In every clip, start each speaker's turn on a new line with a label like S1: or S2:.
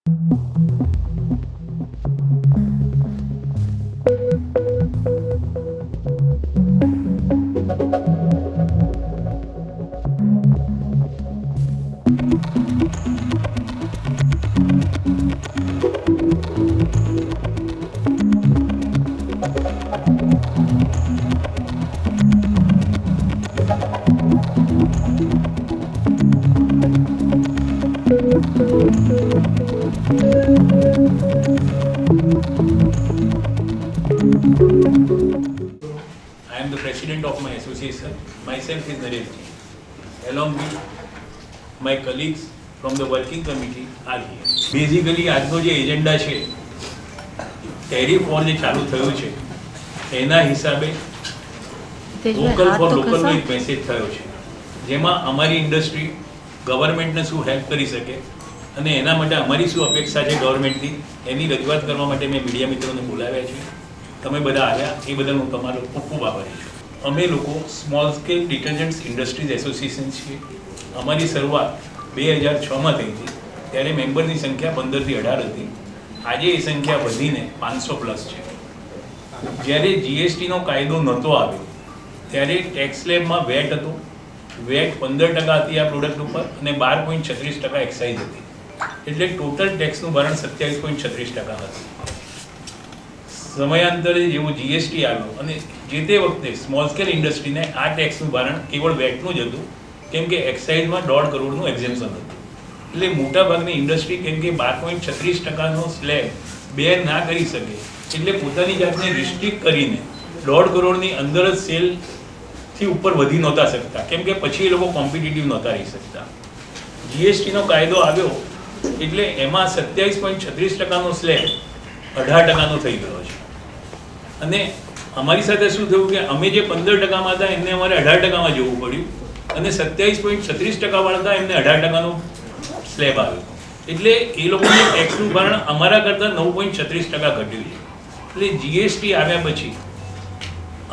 S1: I am the president of my association. Myself is Naresh Ji. Along with my colleagues from the working committee are here. Basically, આજનો જે agenda છે tariff war જે ચાલુ થયો છે એના હિસાબે વોકલ ફોર લોકલનો એક મેસેજ થયો છે, જેમાં અમારી ઇન્ડસ્ટ્રી ગવર્મેન્ટને શું હેલ્પ કરી શકે અને એના માટે અમારી શું અપેક્ષા છે ગવર્મેન્ટની, એની રજૂઆત કરવા માટે મેં મીડિયા મિત્રોને બોલાવ્યા છે. તમે બધા આવ્યા એ બદલ હું તમારો ખૂબ ખૂબ આભારી છું. અમે લોકો સ્મોલ સ્કેલ ડિટર્જન્ટ્સ ઇન્ડસ્ટ્રીઝ એસોસિએશન છીએ. અમારી શરૂઆત 2006માં થઈ હતી, ત્યારે મેમ્બરની સંખ્યા 15 થી 18 હતી. આજે એ સંખ્યા વધીને 500 પ્લસ છે. જ્યારે જીએસટીનો કાયદો નહોતો આવ્યો ત્યારે ટેક્સ સ્લેબમાં વેટ હતો. વેટ 15% હતી આ પ્રોડક્ટ ઉપર અને 12.36% એક્સાઇઝ હતી, એટલે ટોટલ ટેક્સનું ભારણ 27.36% હતું. સમયાંતરે જેવો જીએસટી આવ્યો અને જે તે વખતે સ્મોલ સ્કેલ ઇન્ડસ્ટ્રીને આ ટેક્સનું ભારણ કેવળ વેટનું જ હતું, કેમ કે એક્સાઇઝમાં 1.5 કરોડનું એક્ઝેમ્પશન હતું. એટલે મોટાભાગની ઇન્ડસ્ટ્રી કેમ કે 12.36%નો સ્લેબ બેર ના કરી શકે, એટલે પોતાની જાતને રિસ્ટ્રિક્ટ કરીને 1.5 કરોડની અંદર જ સેલથી ઉપર વધી નહોતા શકતા, કેમ કે પછી એ લોકો કોમ્પિટિટિવ નહોતા રહી શકતા. જીએસટીનો કાયદો આવ્યો એટલે એમાં 27.36%નો સ્લેબ 18%નો થઈ ગયો છે. અને અમારી સાથે શું થયું કે અમે જે 15%માં હતા એમને અમારે 18%માં જવું પડ્યું, અને 27.36% વાળા હતા એમને 18%નો સ્લેબ આવ્યો. એટલે એ લોકોને ટેક્સનું ભારણ અમારા કરતાં 9.36% ઘટ્યું છે. એટલે જીએસટી આવ્યા પછી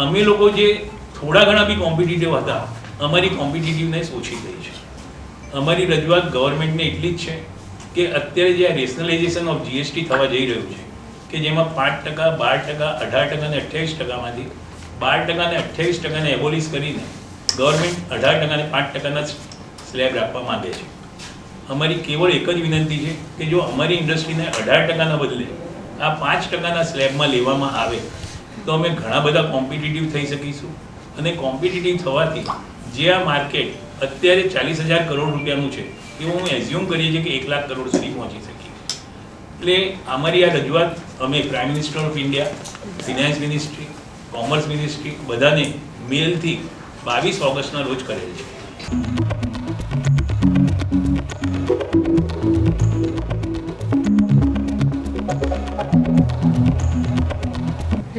S1: અમે લોકો જે થોડા ઘણા બી કોમ્પિટિટિવ હતા, અમારી કોમ્પિટિટિવનેસ ઓછી થઈ છે. અમારી રજૂઆત ગવર્મેન્ટને એટલી જ છે કે અત્યારે જે આ રેશનલાઇઝેશન ઓફ જીએસટી થવા જઈ રહ્યું છે, કે જેમાં 5%, 12%, 18% અને 28%માંથી 12% અને 28%ને એબોલિશ કરીને ગવર્મેન્ટ 18% અને 5%ના સ્લેબ રાખવા માંગે છે. અમારી કેવળ એક જ વિનંતી છે કે જો અમારી ઇન્ડસ્ટ્રીને 18%ના બદલે આ 5%ના સ્લેબમાં લેવામાં આવે તો અમે ઘણા બધા કોમ્પિટિટિવ થઈ શકીશું. અને કોમ્પિટિટિવ થવાથી જે આ માર્કેટ અત્યારે 40,000 કરોડ રૂપિયાનું છે એવું હું એઝ્યુમ કરીએ છીએ કે 1 લાખ કરોડ સુધી પહોંચી શકીએ. એટલે અમારી આ રજૂઆત અમે prime minister of India, finance ministry, commerce ministry બધાને મેલથી 22 ઓગસ્ટના રોજ કરેલ છે.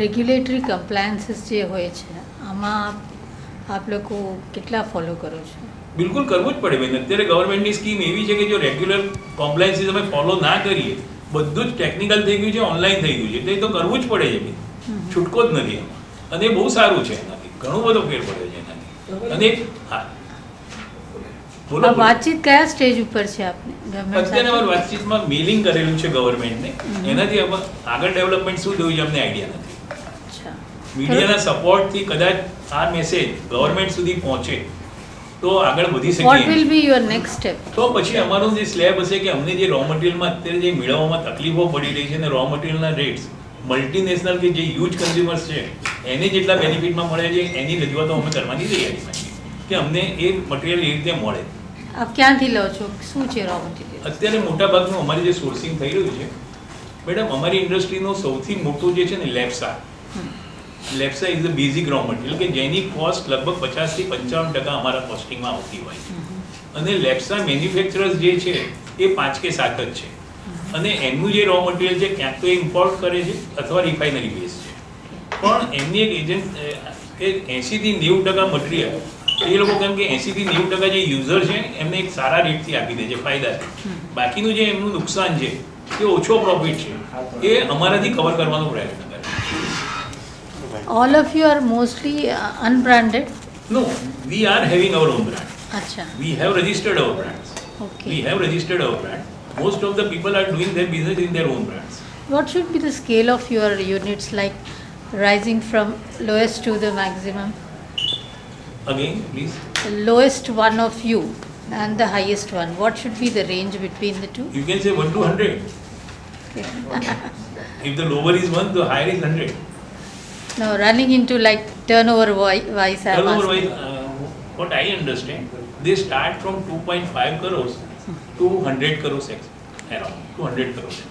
S2: રેગ્યુલેટરી કમ્પ્લાયન્સીસ જે હોય છે આમાં આપ લોકો કેટલા ફોલો કરો છો?
S1: બિલકુલ કરવું જ પડે બેન. અત્યારે ગવર્મેન્ટની સ્કીમ એવી છે કે જો રેગ્યુલર કોમ્પ્લાયન્સીસ અમે ફોલો ના કરીએ, બધું જ ટેકનિકલ થઈ ગયું છે, ઓનલાઈન થઈ ગયું છે, એટલે એ તો કરવું જ પડે છે બેન, છૂટકો જ નથી એમાં. અને એ બહુ સારું છે, એનાથી ઘણો બધો ફેર પડે છે એનાથી. અને હા બોલો.
S2: વાતચીત કયા સ્ટેજ ઉપર છે આપને?
S1: અત્યારે અમારી વાતચીતમાં મેલિંગ કરેલું છે ગવર્મેન્ટને, એનાથી આગળ ડેવલપમેન્ટ શું થયું છે અમને આઈડિયા નથી. મીડિયાના સપોર્ટથી કદાચ આ મેસેજ ગવર્મેન્ટ સુધી પહોંચે તો આગળ વધી શકીએ.
S2: What will be your next step?
S1: તો પછી અમારો જે સ્લેબ હશે કે અમને જે રો મટીરિયલમાં અત્યારે જે મેળવવામાં તકલીફો પડી રહી છે અને રો મટીરિયલના રેટ્સ મલ્ટીનેશનલ કે જે હ્યુજ કન્ઝ્યુમર્સ છે એને જેટલા બેનિફિટમાં મળે છે એની રજૂઆતો અમે કરવાની તૈયારીમાં છીએ કે અમને એ મટીરિયલ એ રીતે મળે.
S2: આપ ક્યાંથી લો છો? શું છે રો મટીરિયલ?
S1: અત્યારે મોટાભાગનું અમારી જે સોર્સિંગ થઈ રહ્યું છે મેડમ, અમારી ઇન્ડસ્ટ્રીનો સૌથી મોટું જે છે ને લેપ્સા is the basic raw material કે જેની કોસ્ટ લગભગ 50 થી 55% અમારા કોસ્ટિંગમાં આવતી હોય છે. અને લેપ્સા મેન્યુફેક્ચરર્સ જે છે એ 5 કે 7 જ છે, અને એમનું જે રો મટીરિયલ છે ક્યાંક તો ઇમ્પોર્ટ કરે છે અથવા રિફાઇનરી બેઝ છે. પણ એમની એક એજન્ટ કે 80 થી 90% મટીરિયલ એ લોકો કેમ કે 80 થી 90% જે યુઝર છે એમને એક સારા રેટથી આપી દે છે, ફાયદા છે. બાકીનું જે એમનું નુકસાન છે એ ઓછો પ્રોફિટ છે એ અમારાથી કવર કરવાનો પ્રયત્ન કરે.
S2: All of you are mostly unbranded?
S1: No, we are having our own brand.
S2: Acha.
S1: We have registered our brands.
S2: Okay.
S1: We have registered our brand, Most of the people are doing their business in their own brands.
S2: What should be the scale of your units, like rising from lowest to the maximum?
S1: Again, please.
S2: The lowest one of you and the highest one. What should be the range between the two?
S1: You can say 1 to 100. If the lower is 1, the higher is 100.
S2: No, running into like turnover wise. I'm
S1: Turnover
S2: asking.
S1: wise, what I understand, they start from 2.5 crores to 100 crores around 200 crores.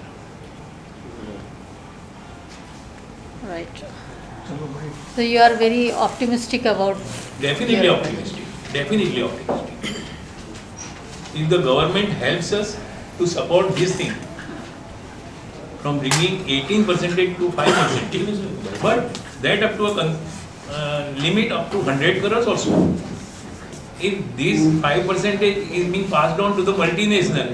S2: Right. So you are very optimistic about.
S1: Definitely
S2: your-
S1: optimistic. Definitely optimistic. If the government helps us to support this thing, from bringing 18% to 5%, but that up to a limit up to 100 crores also. If this 5% is being passed on to the multinational,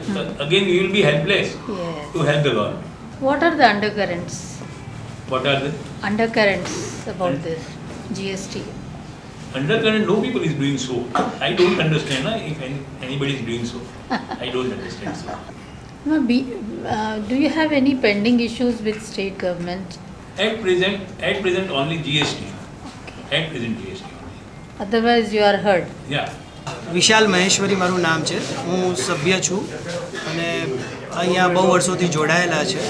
S1: again we will be helpless
S2: Yes.
S1: to help the government.
S2: What are the undercurrents?
S1: What are the
S2: Undercurrents about this GST.
S1: undercurrent? No people is doing so. I don't understand if anybody is doing so. I don't understand so.
S2: No, do you have any pending issues with state government?
S1: At present only GST. At present GST only.
S2: Otherwise you are heard.
S1: Yeah.
S3: વિશાલ મહેશ્વરી મારું નામ છે. હું સભ્ય છું અને અહીંયા બહુ વર્ષોથી જોડાયેલા છે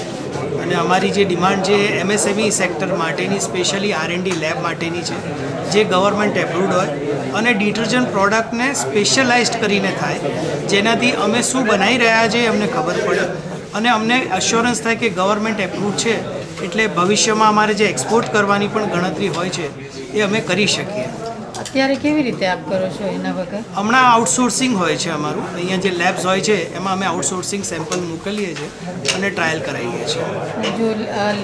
S3: અને અમારી જે ડિમાન્ડ છે MSME સેક્ટર માટેની સ્પેશિયલી R&D લેબ માટેની છે જે ગવર્મેન્ટ એપ્રુવડ હોય અને ડિટર્જન્ટ પ્રોડક્ટને સ્પેશિયલાઇઝડ કરીને થાય જેનાથી અમે શું બનાવી રહ્યા છે અમને ખબર પડે અને અમને અશ્યોરન્સ થાય કે ગવર્મેન્ટ એપ્રુવડ છે એટલે ભવિષ્યમાં અમારે જે એક્સપોર્ટ કરવાની પણ ગણતરી હોય છે એ અમે કરી શકીએ.
S2: અત્યારે કેવી રીતે આપ કરો છો એના વગર?
S3: હમણાં આઉટસોર્સિંગ હોય છે અમારું. અહીંયા જે લેબ્સ હોય છે એમાં અમે આઉટસોર્સિંગ સેમ્પલ મોકલીએ છીએ અને ટ્રાયલ કરાવીએ છીએ.
S2: જો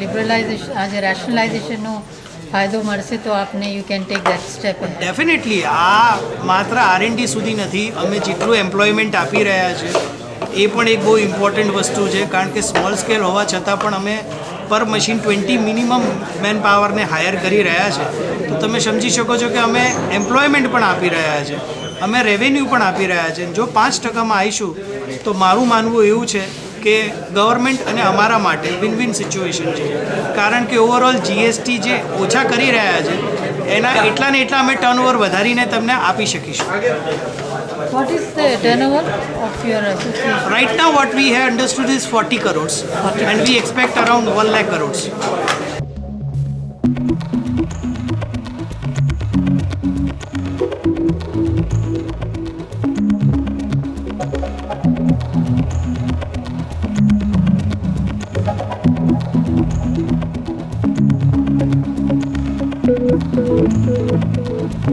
S2: લિબરલાઇઝેશન આજે રેશનલાઇઝેશનનો ફાયદો મળશે તો આપને you can take that step.
S3: Definitely આ માત્ર R&D સુધી નથી, અમે જેટલું એમ્પ્લોયમેન્ટ આપી રહ્યા છે એ પણ એક બહુ ઇમ્પોર્ટન્ટ વસ્તુ છે કારણ કે સ્મોલ સ્કેલ હોવા છતાં પણ અમે પર મશીન 20 મિનિમમ મેન પાવરને હાયર કરી રહ્યા છે. તો તમે સમજી શકો છો કે અમે એમ્પ્લોયમેન્ટ પણ આપી રહ્યા છે, અમે રેવન્યુ પણ આપી રહ્યા છે. જો 5%માં આવીશું તો મારું માનવું એવું છે કે ગવર્મેન્ટ અને અમારા માટે વિન વિન સિચ્યુએશન છે કારણ કે ઓવરઓલ GST જે ઓછા કરી રહ્યા છે એના એટલા ને એટલા અમે ટર્નઓવર વધારીને તમને આપી શકીશું.
S2: What is the turnover of your association?
S3: Right now what we have understood is 40 crores and we expect around 1 lakh crores.